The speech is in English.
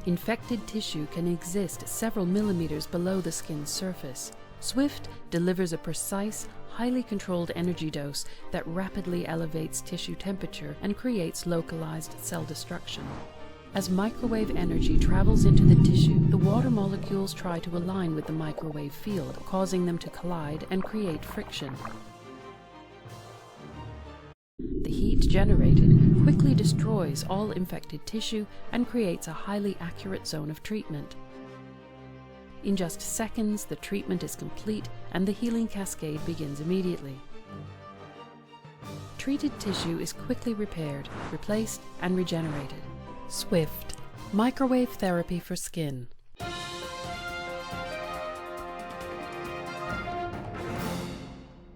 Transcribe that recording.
Infected tissue can exist several millimeters below the skin's surface. Swift delivers a precise, highly controlled energy dose that rapidly elevates tissue temperature and creates localized cell destruction. As microwave energy travels into the tissue, the water molecules try to align with the microwave field, causing them to collide and create friction. The heat generated quickly destroys all infected tissue and creates a highly accurate zone of treatment. In just seconds, the treatment is complete and the healing cascade begins immediately. Treated tissue is quickly repaired, replaced, and regenerated. Swift Microwave Therapy for Skin.